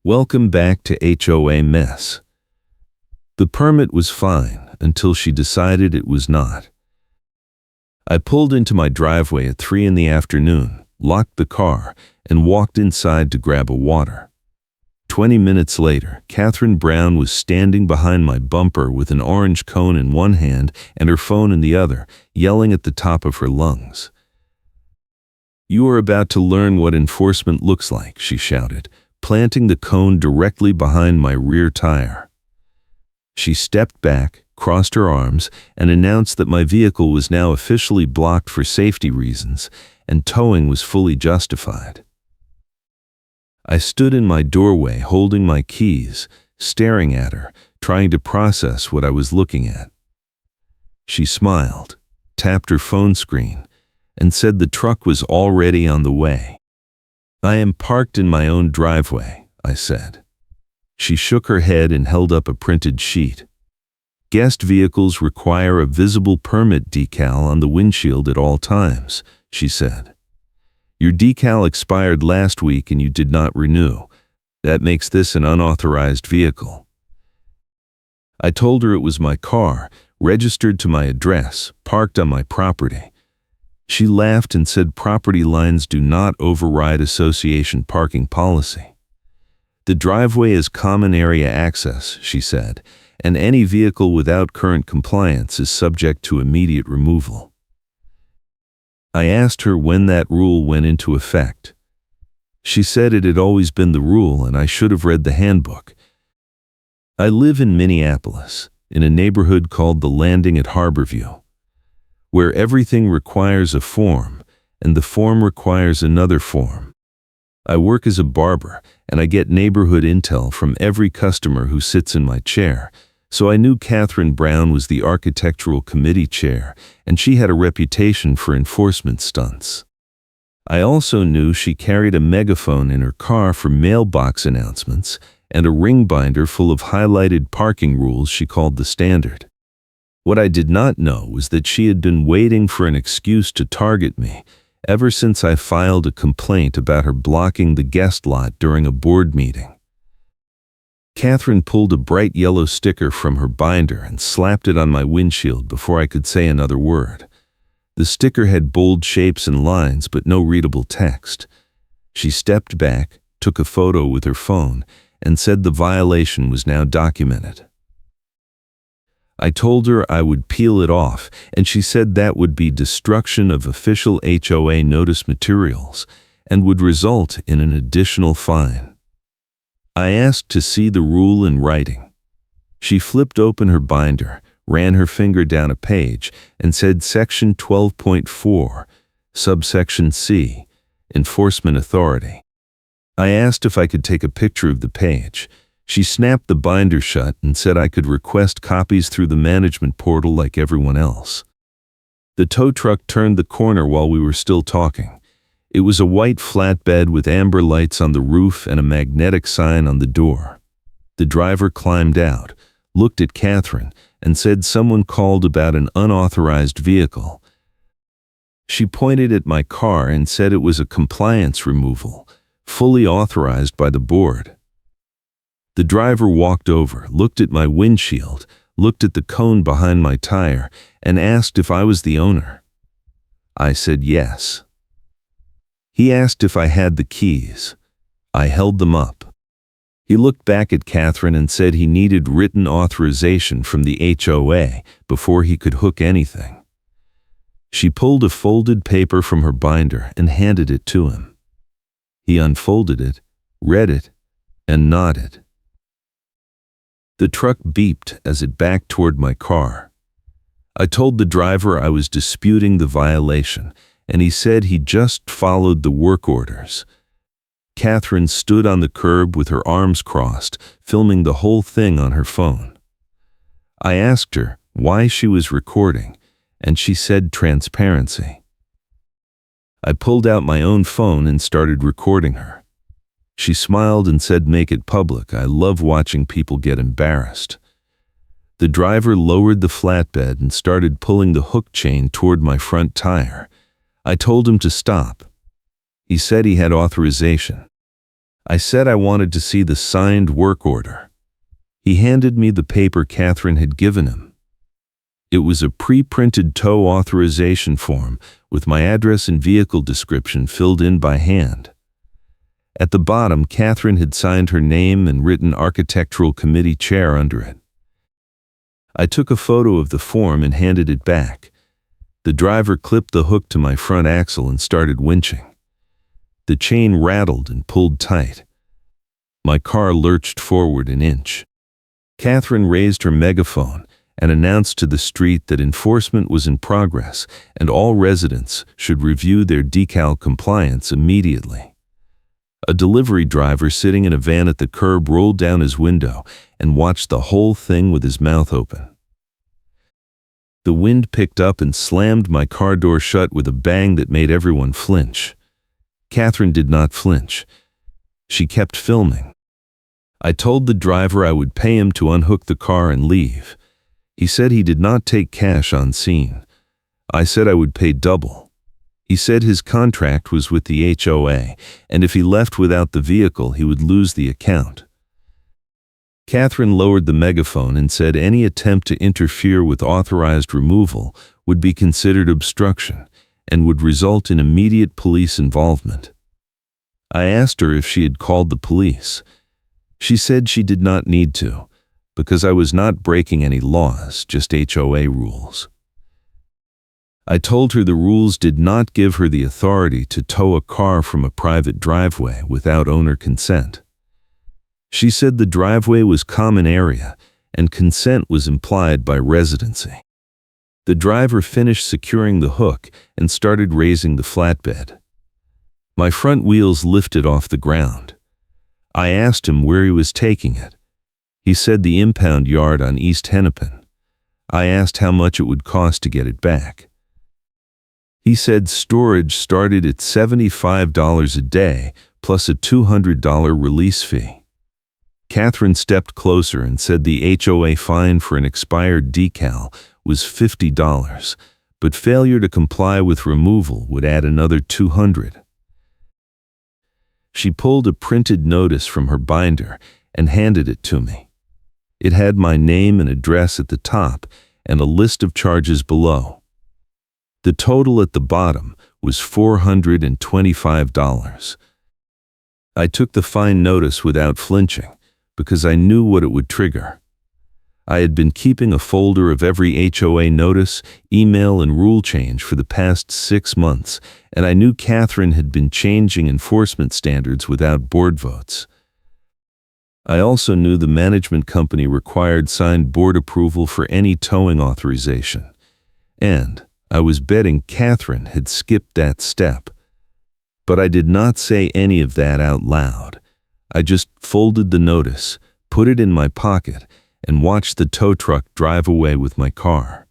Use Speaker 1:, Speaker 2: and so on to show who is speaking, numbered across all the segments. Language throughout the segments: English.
Speaker 1: Welcome back to HOA Mess. The permit was fine until she decided it was not. I pulled into my driveway at 3 in the afternoon, locked the car, and walked inside to grab a water. 20 minutes later, Catherine Brown was standing behind my bumper with an orange cone in one hand and her phone in the other, yelling at the top of her lungs. "You are about to learn what enforcement looks like," she shouted, planting the cone directly behind my rear tire. She stepped back, crossed her arms, and announced that my vehicle was now officially blocked for safety reasons, and towing was fully justified. I stood in my doorway holding my keys, staring at her, trying to process what I was looking at. She smiled, tapped her phone screen, and said the truck was already on the way. "I am parked in my own driveway," I said. She shook her head and held up a printed sheet. "Guest vehicles require a visible permit decal on the windshield at all times," she said. "Your decal expired last week and you did not renew. That makes this an unauthorized vehicle." I told her it was my car, registered to my address, parked on my property. She laughed and said property lines do not override association parking policy. "The driveway is common area access," she said, "and any vehicle without current compliance is subject to immediate removal." I asked her when that rule went into effect. She said it had always been the rule and I should have read the handbook. I live in Minneapolis, in a neighborhood called The Landing at Harborview, where everything requires a form, and the form requires another form. I work as a barber, and I get neighborhood intel from every customer who sits in my chair, so I knew Catherine Brown was the architectural committee chair, and she had a reputation for enforcement stunts. I also knew she carried a megaphone in her car for mailbox announcements, and a ring binder full of highlighted parking rules she called the standard. What I did not know was that she had been waiting for an excuse to target me ever since I filed a complaint about her blocking the guest lot during a board meeting. Catherine pulled a bright yellow sticker from her binder and slapped it on my windshield before I could say another word. The sticker had bold shapes and lines but no readable text. She stepped back, took a photo with her phone, and said the violation was now documented. I told her I would peel it off, and she said that would be destruction of official HOA notice materials and would result in an additional fine. I asked to see the rule in writing. She flipped open her binder, ran her finger down a page, and said Section 12.4, subsection C, Enforcement Authority. I asked if I could take a picture of the page. She snapped the binder shut and said I could request copies through the management portal like everyone else. The tow truck turned the corner while we were still talking. It was a white flatbed with amber lights on the roof and a magnetic sign on the door. The driver climbed out, looked at Catherine, and said someone called about an unauthorized vehicle. She pointed at my car and said it was a compliance removal, fully authorized by the board. The driver walked over, looked at my windshield, looked at the cone behind my tire, and asked if I was the owner. I said yes. He asked if I had the keys. I held them up. He looked back at Catherine and said he needed written authorization from the HOA before he could hook anything. She pulled a folded paper from her binder and handed it to him. He unfolded it, read it, and nodded. The truck beeped as it backed toward my car. I told the driver I was disputing the violation, and he said he just followed the work orders. Catherine stood on the curb with her arms crossed, filming the whole thing on her phone. I asked her why she was recording, and she said transparency. I pulled out my own phone and started recording her. She smiled and said, "Make it public. I love watching people get embarrassed." The driver lowered the flatbed and started pulling the hook chain toward my front tire. I told him to stop. He said he had authorization. I said I wanted to see the signed work order. He handed me the paper Catherine had given him. It was a pre-printed tow authorization form with my address and vehicle description filled in by hand. At the bottom, Catherine had signed her name and written Architectural Committee Chair under it. I took a photo of the form and handed it back. The driver clipped the hook to my front axle and started winching. The chain rattled and pulled tight. My car lurched forward an inch. Catherine raised her megaphone and announced to the street that enforcement was in progress and all residents should review their decal compliance immediately. A delivery driver sitting in a van at the curb rolled down his window and watched the whole thing with his mouth open. The wind picked up and slammed my car door shut with a bang that made everyone flinch. Catherine did not flinch. She kept filming. I told the driver I would pay him to unhook the car and leave. He said he did not take cash on scene. I said I would pay double. He said his contract was with the HOA, and if he left without the vehicle, he would lose the account. Catherine lowered the megaphone and said any attempt to interfere with authorized removal would be considered obstruction and would result in immediate police involvement. I asked her if she had called the police. She said she did not need to, because I was not breaking any laws, just HOA rules. I told her the rules did not give her the authority to tow a car from a private driveway without owner consent. She said the driveway was common area and consent was implied by residency. The driver finished securing the hook and started raising the flatbed. My front wheels lifted off the ground. I asked him where he was taking it. He said the impound yard on East Hennepin. I asked how much it would cost to get it back. He said storage started at $75 a day plus a $200 release fee. Catherine stepped closer and said the HOA fine for an expired decal was $50, but failure to comply with removal would add another $200. She pulled a printed notice from her binder and handed it to me. It had my name and address at the top and a list of charges below. The total at the bottom was $425. I took the fine notice without flinching because I knew what it would trigger. I had been keeping a folder of every HOA notice, email, and rule change for the past 6 months, and I knew Catherine had been changing enforcement standards without board votes. I also knew the management company required signed board approval for any towing authorization, and I was betting Catherine had skipped that step. But I did not say any of that out loud. I just folded the notice, put it in my pocket, and watched the tow truck drive away with my car.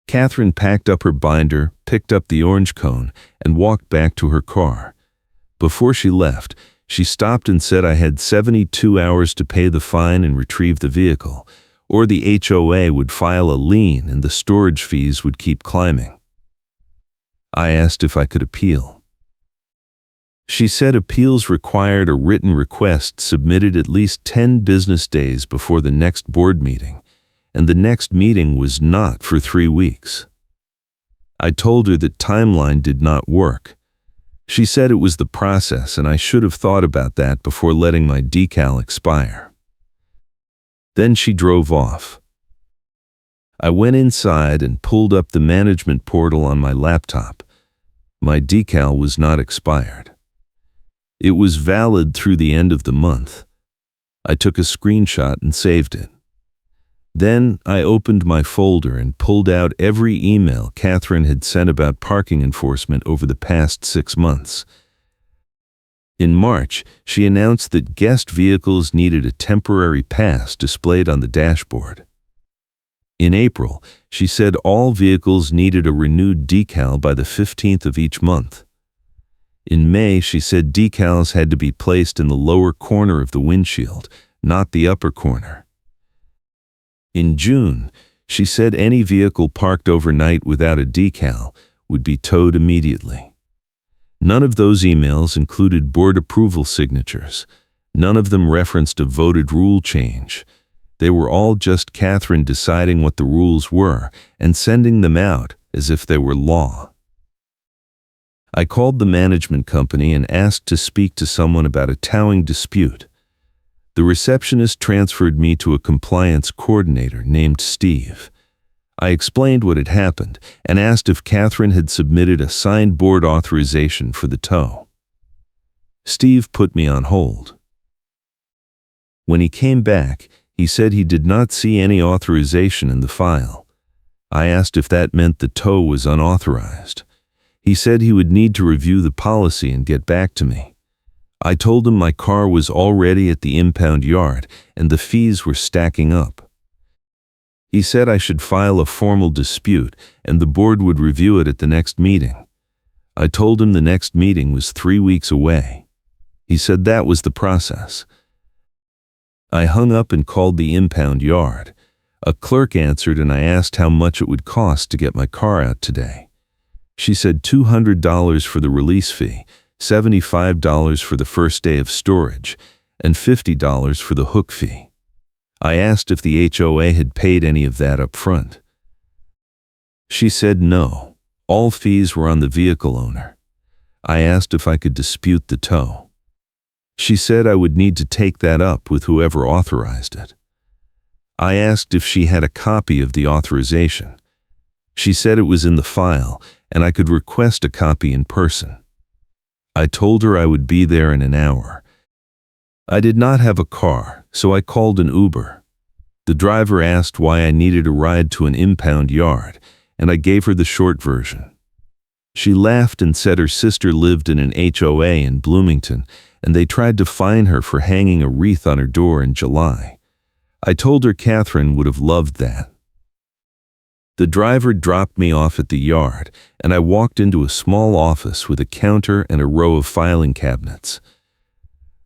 Speaker 1: Catherine packed up her binder, picked up the orange cone, and walked back to her car. Before she left, she stopped and said I had 72 hours to pay the fine and retrieve the vehicle, or the HOA would file a lien and the storage fees would keep climbing. I asked if I could appeal. She said appeals required a written request submitted at least 10 business days before the next board meeting, and the next meeting was not for 3 weeks. I told her that timeline did not work. She said it was the process and I should have thought about that before letting my decal expire. Then she drove off. I went inside and pulled up the management portal on my laptop. My decal was not expired. It was valid through the end of the month. I took a screenshot and saved it. Then I opened my folder and pulled out every email Catherine had sent about parking enforcement over the past 6 months. In March, she announced that guest vehicles needed a temporary pass displayed on the dashboard. In April, she said all vehicles needed a renewed decal by the 15th of each month. In May, she said decals had to be placed in the lower corner of the windshield, not the upper corner. In June, she said any vehicle parked overnight without a decal would be towed immediately. None of those emails included board approval signatures. None of them referenced a voted rule change. They were all just Catherine deciding what the rules were and sending them out as if they were law. I called the management company and asked to speak to someone about a towing dispute. The receptionist transferred me to a compliance coordinator named Steve. I explained what had happened and asked if Catherine had submitted a signed board authorization for the tow. Steve put me on hold. When he came back, he said he did not see any authorization in the file. I asked if that meant the tow was unauthorized. He said he would need to review the policy and get back to me. I told him my car was already at the impound yard and the fees were stacking up. He said I should file a formal dispute and the board would review it at the next meeting. I told him the next meeting was 3 weeks away. He said that was the process. I hung up and called the impound yard. A clerk answered and I asked how much it would cost to get my car out today. She said $200 for the release fee, $75 for the first day of storage, and $50 for the hook fee. I asked if the HOA had paid any of that up front. She said no, all fees were on the vehicle owner. I asked if I could dispute the tow. She said I would need to take that up with whoever authorized it. I asked if she had a copy of the authorization. She said it was in the file and I could request a copy in person. I told her I would be there in an hour. I did not have a car, so I called an Uber. The driver asked why I needed a ride to an impound yard, and I gave her the short version. She laughed and said her sister lived in an HOA in Bloomington, and they tried to fine her for hanging a wreath on her door in July. I told her Catherine would have loved that. The driver dropped me off at the yard, and I walked into a small office with a counter and a row of filing cabinets.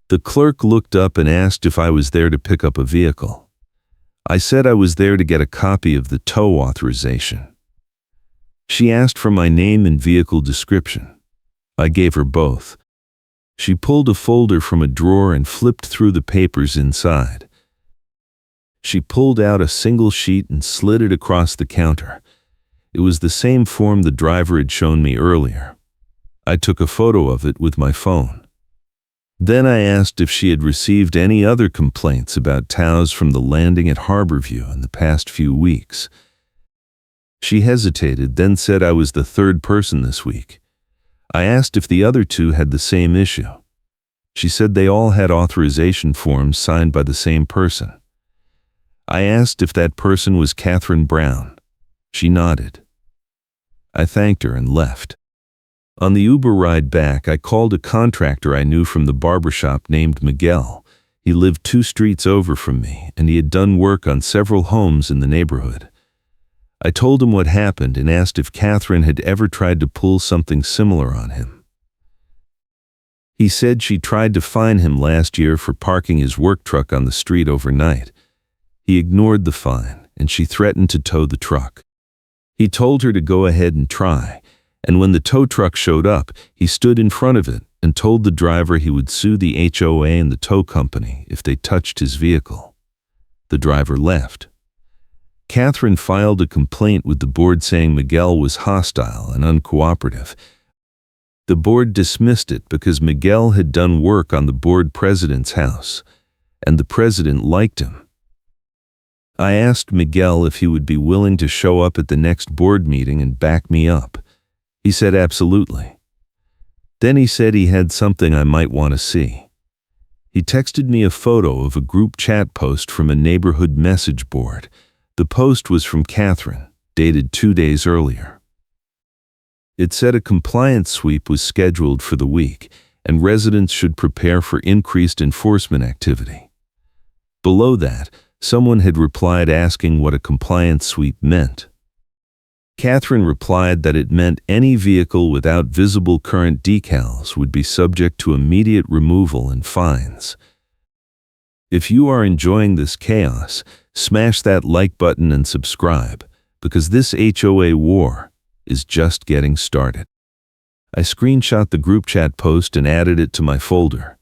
Speaker 1: The clerk looked up and asked if I was there to pick up a vehicle. I said I was there to get a copy of the tow authorization. She asked for my name and vehicle description. I gave her both. She pulled a folder from a drawer and flipped through the papers inside. She pulled out a single sheet and slid it across the counter. It was the same form the driver had shown me earlier. I took a photo of it with my phone. Then I asked if she had received any other complaints about tows from the landing at Harborview in the past few weeks. She hesitated, then said I was the third person this week. I asked if the other two had the same issue. She said they all had authorization forms signed by the same person. I asked if that person was Catherine Brown. She nodded. I thanked her and left. On the Uber ride back, I called a contractor I knew from the barbershop named Miguel. He lived 2 streets over from me, and he had done work on several homes in the neighborhood. I told him what happened and asked if Catherine had ever tried to pull something similar on him. He said she tried to fine him last year for parking his work truck on the street overnight. He ignored the fine, and she threatened to tow the truck. He told her to go ahead and try, and when the tow truck showed up, he stood in front of it and told the driver he would sue the HOA and the tow company if they touched his vehicle. The driver left. Catherine filed a complaint with the board saying Miguel was hostile and uncooperative. The board dismissed it because Miguel had done work on the board president's house, and the president liked him. I asked Miguel if he would be willing to show up at the next board meeting and back me up. He said absolutely. Then he said he had something I might want to see. He texted me a photo of a group chat post from a neighborhood message board. The post was from Catherine, dated 2 days earlier. It said a compliance sweep was scheduled for the week, and residents should prepare for increased enforcement activity. Below that, someone had replied asking what a compliance sweep meant. Catherine replied that it meant any vehicle without visible current decals would be subject to immediate removal and fines. If you are enjoying this chaos, smash that like button and subscribe, because this HOA war is just getting started. I screenshot the group chat post and added it to my folder.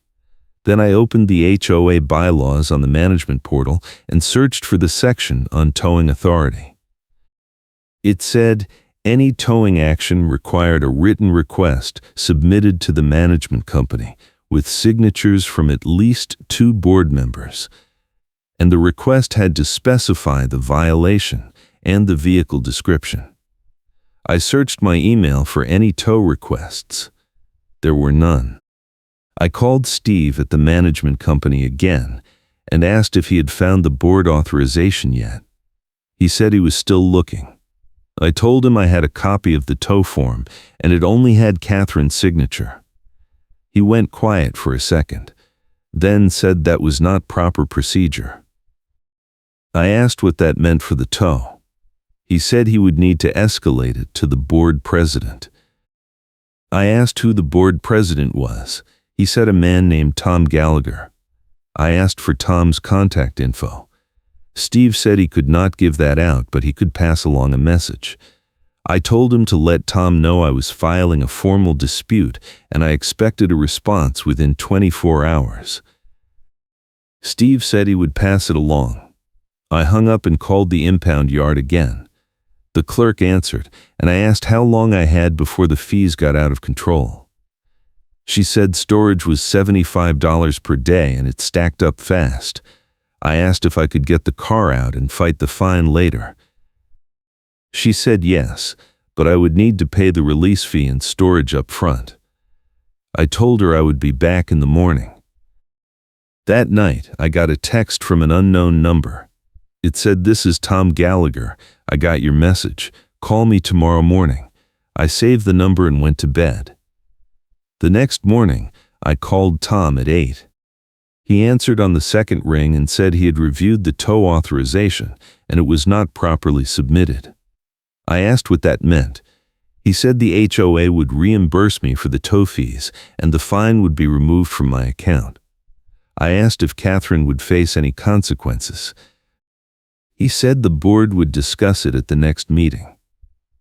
Speaker 1: Then I opened the HOA bylaws on the management portal and searched for the section on towing authority. It said, any towing action required a written request submitted to the management company with signatures from at least 2 board members, and the request had to specify the violation and the vehicle description. I searched my email for any tow requests. There were none. I called Steve at the management company again and asked if he had found the board authorization yet. He said he was still looking. I told him I had a copy of the tow form and it only had Catherine's signature. He went quiet for a second, then said that was not proper procedure. I asked what that meant for the tow. He said he would need to escalate it to the board president. I asked who the board president was. He said a man named Tom Gallagher. I asked for Tom's contact info. Steve said he could not give that out, but he could pass along a message. I told him to let Tom know I was filing a formal dispute and I expected a response within 24 hours. Steve said he would pass it along. I hung up and called the impound yard again. The clerk answered, and I asked how long I had before the fees got out of control. She said storage was $75 per day and it stacked up fast. I asked if I could get the car out and fight the fine later. She said yes, but I would need to pay the release fee and storage up front. I told her I would be back in the morning. That night, I got a text from an unknown number. It said, "This is Tom Gallagher. I got your message. Call me tomorrow morning." I saved the number and went to bed. The next morning, I called Tom at 8. He answered on the second ring and said he had reviewed the tow authorization and it was not properly submitted. I asked what that meant. He said the HOA would reimburse me for the tow fees and the fine would be removed from my account. I asked if Catherine would face any consequences. He said the board would discuss it at the next meeting.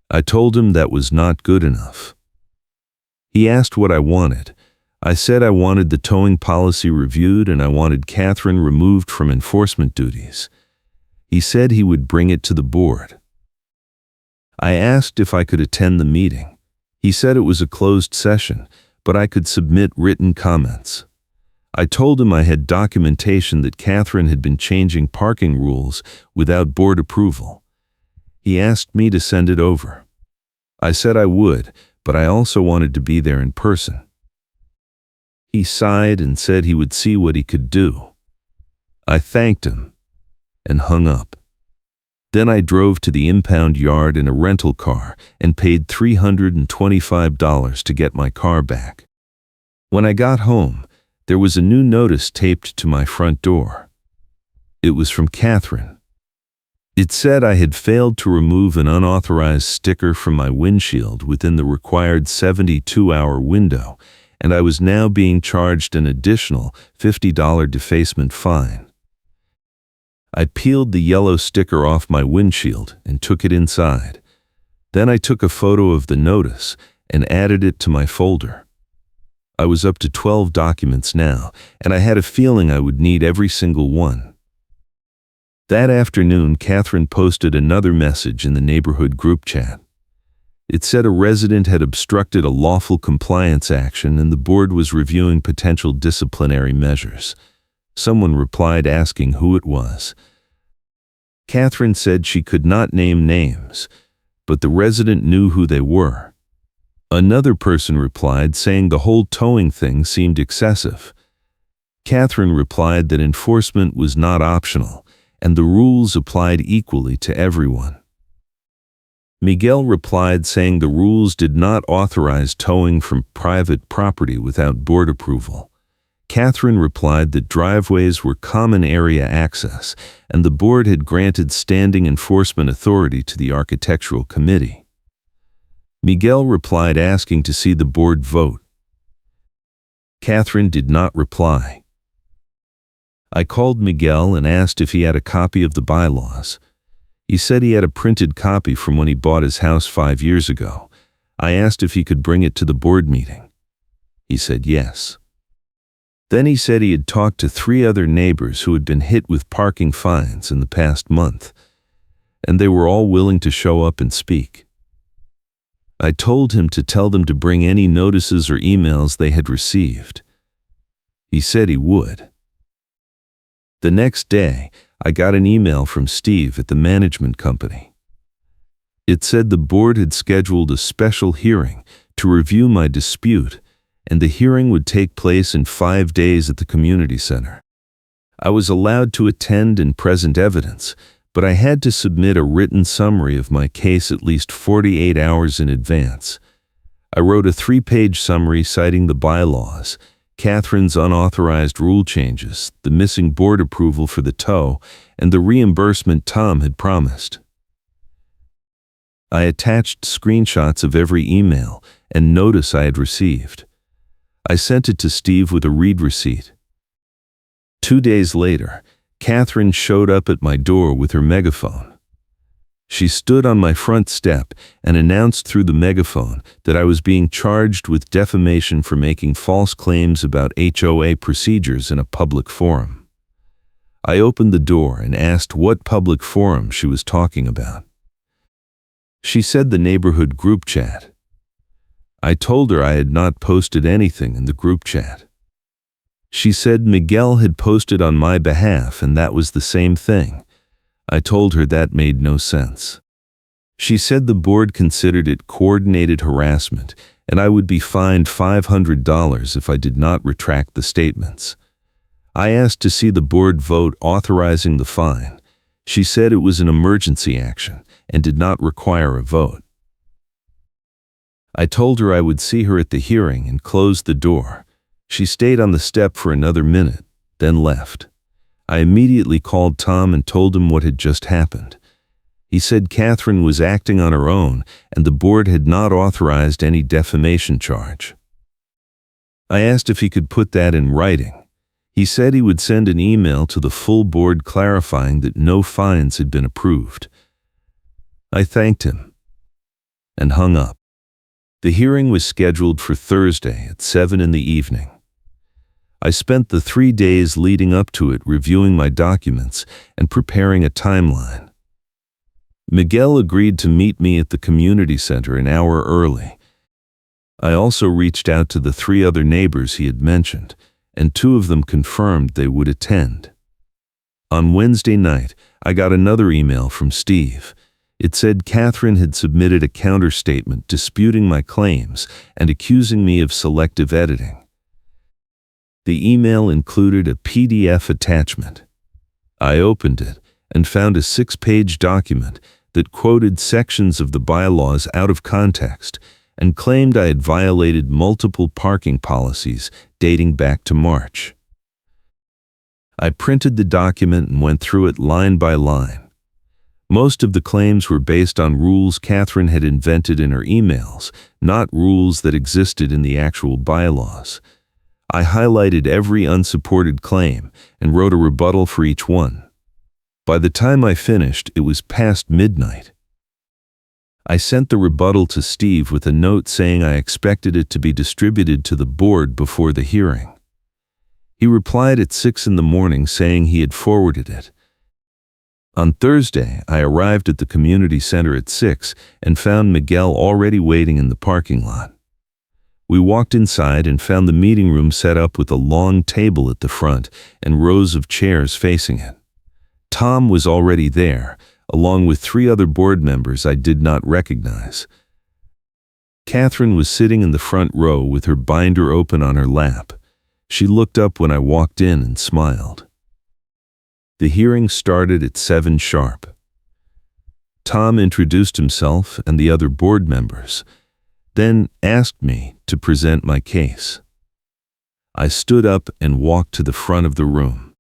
Speaker 1: I told him that was not good enough. He asked what I wanted. I said I wanted the towing policy reviewed and I wanted Catherine removed from enforcement duties. He said he would bring it to the board. I asked if I could attend the meeting. He said it was a closed session, but I could submit written comments. I told him I had documentation that Catherine had been changing parking rules without board approval. He asked me to send it over. I said I would, but I also wanted to be there in person. He sighed and said he would see what he could do. I thanked him and hung up. Then I drove to the impound yard in a rental car and paid $325 to get my car back. When I got home, there was a new notice taped to my front door. It was from Catherine. It said I had failed to remove an unauthorized sticker from my windshield within the required 72-hour window, and I was now being charged an additional $50 defacement fine. I peeled the yellow sticker off my windshield and took it inside. Then I took a photo of the notice and added it to my folder. I was up to 12 documents now, and I had a feeling I would need every single one. That afternoon, Catherine posted another message in the neighborhood group chat. It said a resident had obstructed a lawful compliance action and the board was reviewing potential disciplinary measures. Someone replied asking who it was. Catherine said she could not name names, but the resident knew who they were. Another person replied saying the whole towing thing seemed excessive. Catherine replied that enforcement was not optional and the rules applied equally to everyone. Miguel replied saying the rules did not authorize towing from private property without board approval. Catherine replied that driveways were common area access and the board had granted standing enforcement authority to the architectural committee. Miguel replied asking to see the board vote. Catherine did not reply. I called Miguel and asked if he had a copy of the bylaws. He said he had a printed copy from when he bought his house 5 years ago. I asked if he could bring it to the board meeting. He said yes. Then he said he had talked to 3 other neighbors who had been hit with parking fines in the past month, and they were all willing to show up and speak. I told him to tell them to bring any notices or emails they had received. He said he would. The next day, I got an email from Steve at the management company. It said the board had scheduled a special hearing to review my dispute, and the hearing would take place in 5 days at the community center. I was allowed to attend and present evidence, but I had to submit a written summary of my case at least 48 hours in advance. I wrote a 3-page summary citing the bylaws, Catherine's unauthorized rule changes, the missing board approval for the tow, and the reimbursement Tom had promised. I attached screenshots of every email and notice I had received. I sent it to Steve with a read receipt. 2 days later, Catherine showed up at my door with her megaphone. She stood on my front step and announced through the megaphone that I was being charged with defamation for making false claims about HOA procedures in a public forum. I opened the door and asked what public forum she was talking about. She said the neighborhood group chat. I told her I had not posted anything in the group chat. She said Miguel had posted on my behalf and that was the same thing. I told her that made no sense. She said the board considered it coordinated harassment and I would be fined $500 if I did not retract the statements. I asked to see the board vote authorizing the fine. She said it was an emergency action and did not require a vote. I told her I would see her at the hearing and closed the door. She stayed on the step for another minute, then left. I immediately called Tom and told him what had just happened. He said Catherine was acting on her own and the board had not authorized any defamation charge. I asked if he could put that in writing. He said he would send an email to the full board clarifying that no fines had been approved. I thanked him and hung up. The hearing was scheduled for Thursday at 7 in the evening. I spent the 3 days leading up to it reviewing my documents and preparing a timeline. Miguel agreed to meet me at the community center an hour early. I also reached out to the 3 other neighbors he had mentioned, and 2 of them confirmed they would attend. On Wednesday night, I got another email from Steve. It said Catherine had submitted a counterstatement disputing my claims and accusing me of selective editing. The email included a PDF attachment. I opened it and found a 6-page document that quoted sections of the bylaws out of context and claimed I had violated multiple parking policies dating back to March. I printed the document and went through it line by line. Most of the claims were based on rules Catherine had invented in her emails, not rules that existed in the actual bylaws. I highlighted every unsupported claim and wrote a rebuttal for each one. By the time I finished, it was past midnight. I sent the rebuttal to Steve with a note saying I expected it to be distributed to the board before the hearing. He replied at 6 in the morning saying he had forwarded it. On Thursday, I arrived at the community center at 6 and found Miguel already waiting in the parking lot. We walked inside and found the meeting room set up with a long table at the front and rows of chairs facing it. Tom was already there, along with 3 other board members I did not recognize. Catherine was sitting in the front row with her binder open on her lap. She looked up when I walked in and smiled. The hearing started at 7 sharp. Tom introduced himself and the other board members, then asked me to present my case. I stood up and walked to the front of the room.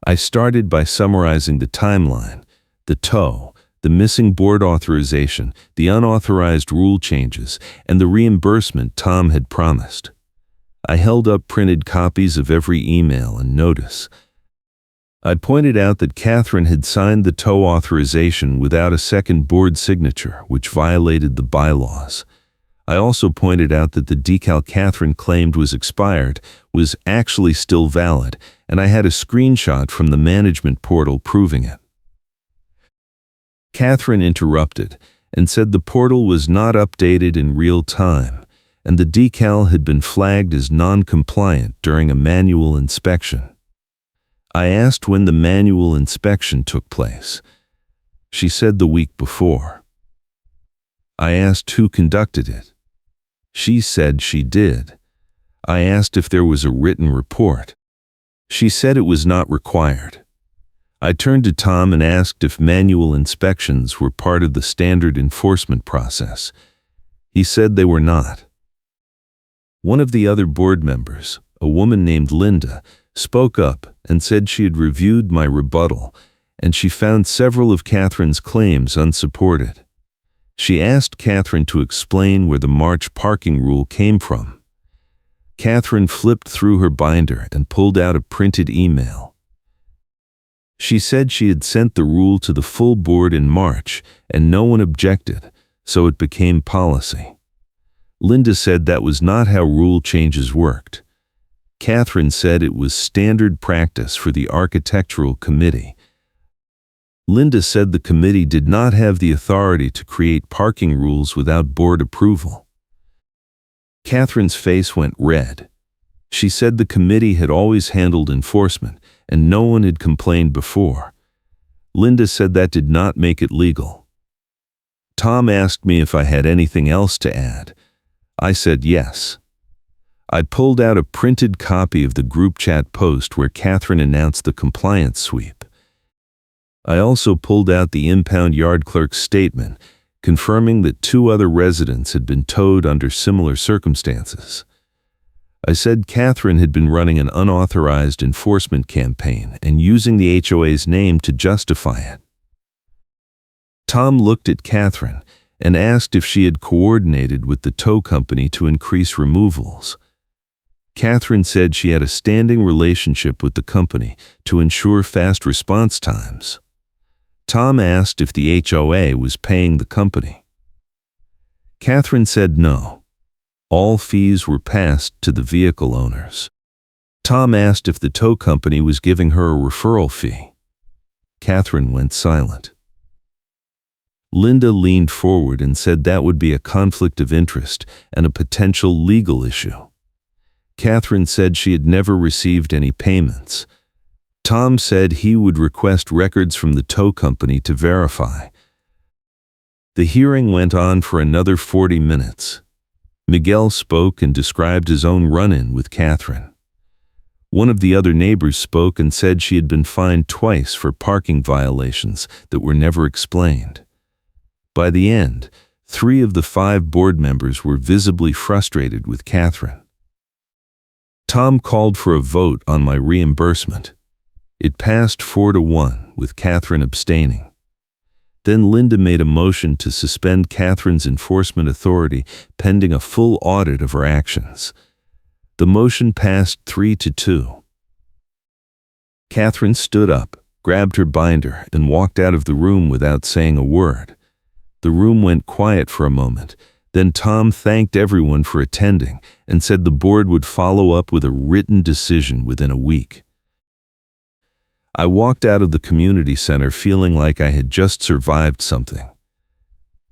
Speaker 1: I started by summarizing the timeline, the tow, the missing board authorization, the unauthorized rule changes, and the reimbursement Tom had promised. I held up printed copies of every email and notice. I pointed out that Catherine had signed the tow authorization without a second board signature, which violated the bylaws. I also pointed out that the decal Catherine claimed was expired was actually still valid, and I had a screenshot from the management portal proving it. Catherine interrupted and said the portal was not updated in real time, and the decal had been flagged as non-compliant during a manual inspection. I asked when the manual inspection took place. She said the week before. I asked who conducted it. She said she did. I asked if there was a written report. She said it was not required. I turned to Tom and asked if manual inspections were part of the standard enforcement process. He said they were not. One of the other board members, a woman named Linda, spoke up and said she had reviewed my rebuttal, and she found several of Catherine's claims unsupported. She asked Catherine to explain where the March parking rule came from. Catherine flipped through her binder and pulled out a printed email. She said she had sent the rule to the full board in March, and no one objected, so it became policy. Linda said that was not how rule changes worked. Catherine said it was standard practice for the architectural committee. Linda said the committee did not have the authority to create parking rules without board approval. Catherine's face went red. She said the committee had always handled enforcement, and no one had complained before. Linda said that did not make it legal. Tom asked me if I had anything else to add. I said yes. I pulled out a printed copy of the group chat post where Catherine announced the compliance sweep. I also pulled out the impound yard clerk's statement, confirming that 2 other residents had been towed under similar circumstances. I said Catherine had been running an unauthorized enforcement campaign and using the HOA's name to justify it. Tom looked at Catherine and asked if she had coordinated with the tow company to increase removals. Catherine said she had a standing relationship with the company to ensure fast response times. Tom asked if the HOA was paying the company. Catherine said no. All fees were passed to the vehicle owners. Tom asked if the tow company was giving her a referral fee. Catherine went silent. Linda leaned forward and said that would be a conflict of interest and a potential legal issue. Catherine said she had never received any payments. Tom said he would request records from the tow company to verify. The hearing went on for another 40 minutes. Miguel spoke and described his own run-in with Catherine. One of the other neighbors spoke and said she had been fined twice for parking violations that were never explained. By the end, 3 of the 5 board members were visibly frustrated with Catherine. Tom called for a vote on my reimbursement. It passed 4-1, with Catherine abstaining. Then Linda made a motion to suspend Catherine's enforcement authority pending a full audit of her actions. The motion passed 3-2. Catherine stood up, grabbed her binder, and walked out of the room without saying a word. The room went quiet for a moment. Then Tom thanked everyone for attending and said the board would follow up with a written decision within a week. I walked out of the community center feeling like I had just survived something.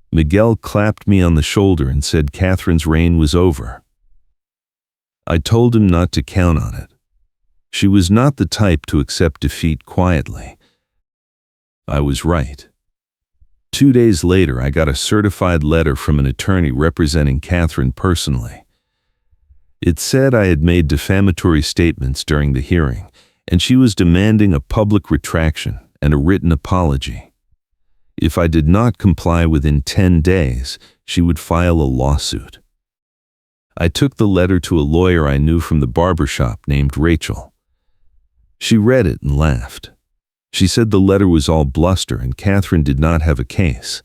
Speaker 1: Miguel clapped me on the shoulder and said Catherine's reign was over. I told him not to count on it. She was not the type to accept defeat quietly. I was right. 2 days later, I got a certified letter from an attorney representing Catherine personally. It said I had made defamatory statements during the hearing, and she was demanding a public retraction and a written apology. If I did not comply within 10 days, she would file a lawsuit. I took the letter to a lawyer I knew from the barbershop named Rachel. She read it and laughed. She said the letter was all bluster and Catherine did not have a case.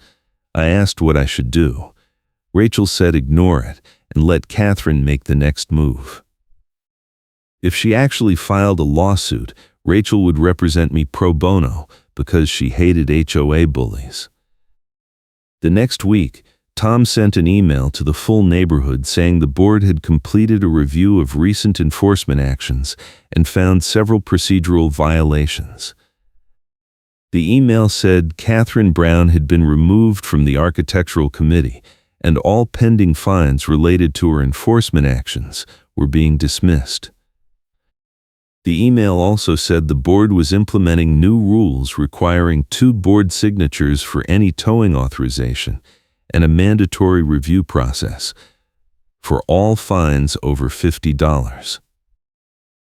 Speaker 1: I asked what I should do. Rachel said ignore it and let Catherine make the next move. If she actually filed a lawsuit, Rachel would represent me pro bono because she hated HOA bullies. The next week, Tom sent an email to the full neighborhood saying the board had completed a review of recent enforcement actions and found several procedural violations. The email said Catherine Brown had been removed from the architectural committee and all pending fines related to her enforcement actions were being dismissed. The email also said the board was implementing new rules requiring 2 board signatures for any towing authorization and a mandatory review process for all fines over $50.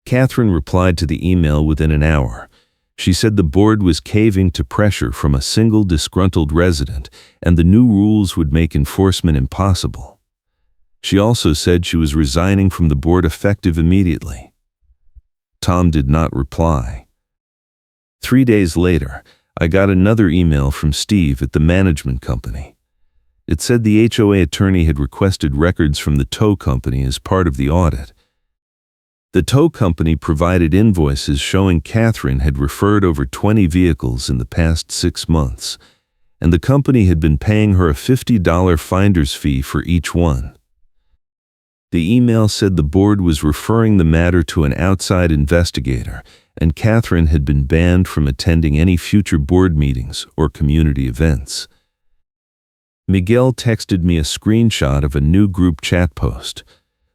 Speaker 1: Catherine replied to the email within an hour. She said the board was caving to pressure from a single disgruntled resident and the new rules would make enforcement impossible. She also said she was resigning from the board effective immediately. Tom did not reply. 3 days later, I got another email from Steve at the management company. It said the HOA attorney had requested records from the tow company as part of the audit. The tow company provided invoices showing Catherine had referred over 20 vehicles in the past 6 months, and the company had been paying her a $50 finder's fee for each one. The email said the board was referring the matter to an outside investigator, and Catherine had been banned from attending any future board meetings or community events. Miguel texted me a screenshot of a new group chat post.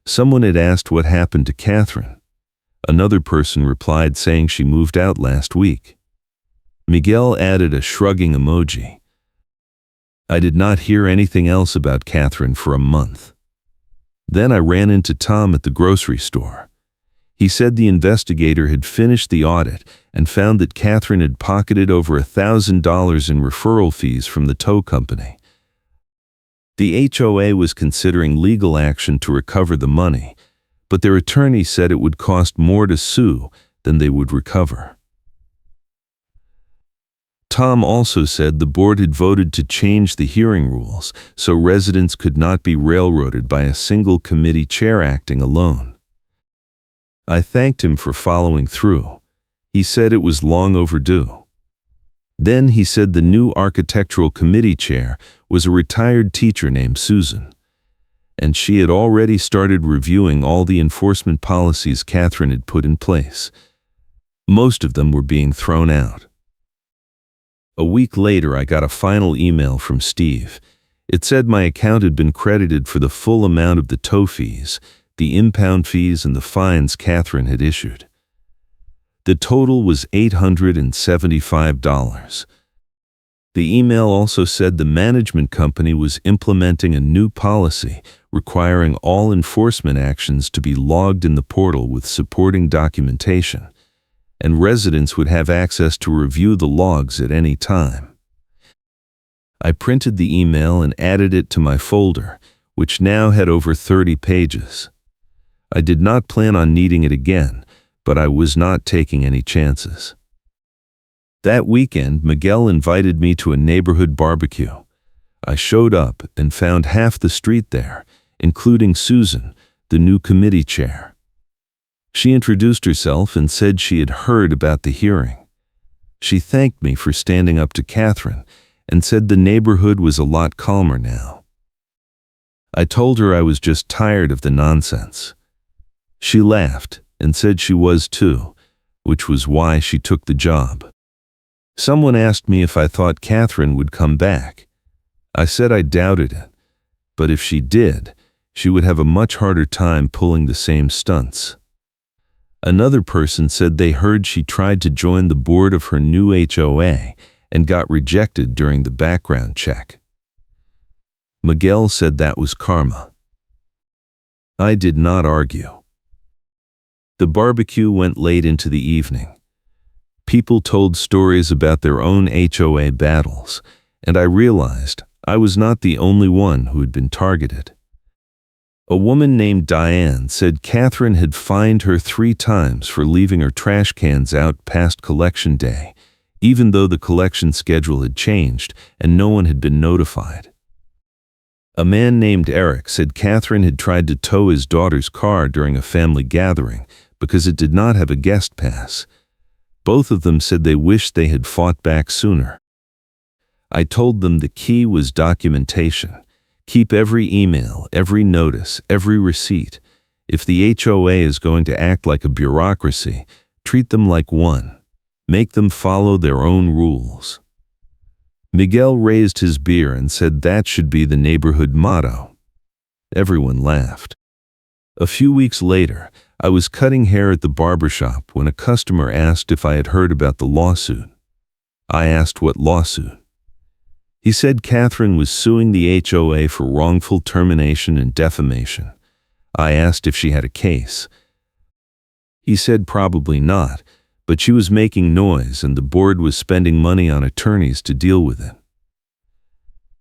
Speaker 1: Someone had asked what happened to Catherine. Another person replied saying she moved out last week. Miguel added a shrugging emoji. I did not hear anything else about Catherine for a month. Then I ran into Tom at the grocery store. He said the investigator had finished the audit and found that Catherine had pocketed over $1,000 in referral fees from the tow company. The HOA was considering legal action to recover the money, but their attorney said it would cost more to sue than they would recover. Tom also said the board had voted to change the hearing rules so residents could not be railroaded by a single committee chair acting alone. I thanked him for following through. He said it was long overdue. Then he said the new architectural committee chair was a retired teacher named Susan, and she had already started reviewing all the enforcement policies Catherine had put in place. Most of them were being thrown out. A week later, I got a final email from Steve. It said my account had been credited for the full amount of the tow fees, the impound fees, and the fines Catherine had issued. The total was $875. The email also said the management company was implementing a new policy requiring all enforcement actions to be logged in the portal with supporting documentation, and residents would have access to review the logs at any time. I printed the email and added it to my folder, which now had over 30 pages. I did not plan on needing it again, but I was not taking any chances. That weekend, Miguel invited me to a neighborhood barbecue. I showed up and found half the street there, including Susan, the new committee chair. She introduced herself and said she had heard about the hearing. She thanked me for standing up to Catherine and said the neighborhood was a lot calmer now. I told her I was just tired of the nonsense. She laughed and said she was too, which was why she took the job. Someone asked me if I thought Catherine would come back. I said I doubted it, but if she did, she would have a much harder time pulling the same stunts. Another person said they heard she tried to join the board of her new HOA and got rejected during the background check. Miguel said that was karma. I did not argue. The barbecue went late into the evening. People told stories about their own HOA battles, and I realized I was not the only one who had been targeted. A woman named Diane said Catherine had fined her 3 times for leaving her trash cans out past collection day, even though the collection schedule had changed and no one had been notified. A man named Eric said Catherine had tried to tow his daughter's car during a family gathering because it did not have a guest pass. Both of them said they wished they had fought back sooner. I told them the key was documentation. Keep every email, every notice, every receipt. If the HOA is going to act like a bureaucracy, treat them like one. Make them follow their own rules." Miguel raised his beer and said that should be the neighborhood motto. Everyone laughed. A few weeks later, I was cutting hair at the barbershop when a customer asked if I had heard about the lawsuit. I asked what lawsuit. He said Catherine was suing the HOA for wrongful termination and defamation. I asked if she had a case. He said probably not, but she was making noise and the board was spending money on attorneys to deal with it.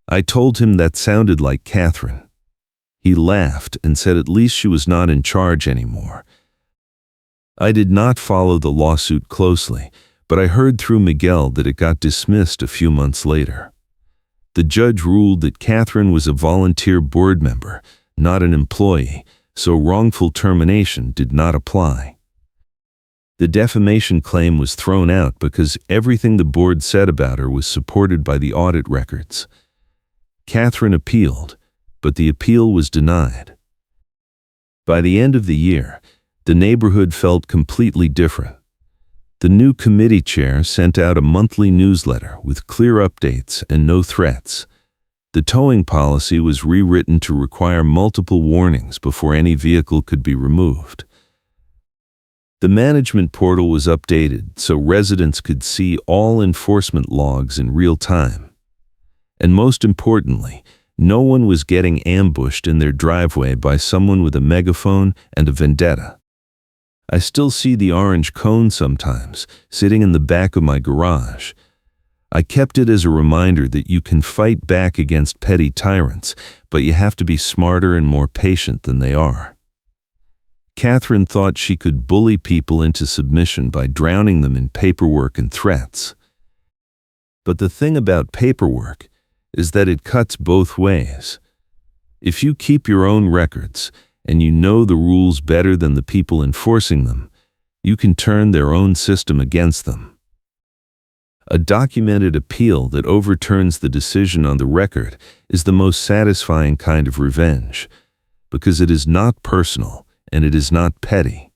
Speaker 1: I told him that sounded like Catherine. He laughed and said at least she was not in charge anymore. I did not follow the lawsuit closely, but I heard through Miguel that it got dismissed a few months later. The judge ruled that Catherine was a volunteer board member, not an employee, so wrongful termination did not apply. The defamation claim was thrown out because everything the board said about her was supported by the audit records. Catherine appealed, but the appeal was denied. By the end of the year, the neighborhood felt completely different. The new committee chair sent out a monthly newsletter with clear updates and no threats. The towing policy was rewritten to require multiple warnings before any vehicle could be removed. The management portal was updated so residents could see all enforcement logs in real time. And most importantly, no one was getting ambushed in their driveway by someone with a megaphone and a vendetta. I still see the orange cone sometimes, sitting in the back of my garage. I kept it as a reminder that you can fight back against petty tyrants, but you have to be smarter and more patient than they are. Catherine thought she could bully people into submission by drowning them in paperwork and threats. But the thing about paperwork is that it cuts both ways. If you keep your own records, and you know the rules better than the people enforcing them, you can turn their own system against them. A documented appeal that overturns the decision on the record is the most satisfying kind of revenge, because it is not personal and it is not petty.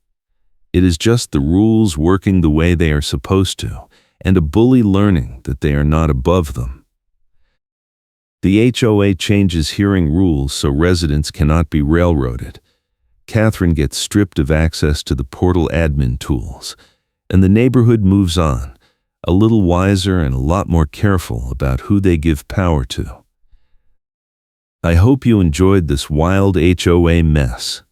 Speaker 1: It is just the rules working the way they are supposed to, and a bully learning that they are not above them. The HOA changes hearing rules so residents cannot be railroaded. Catherine gets stripped of access to the portal admin tools, and the neighborhood moves on, a little wiser and a lot more careful about who they give power to. I hope you enjoyed this wild HOA mess.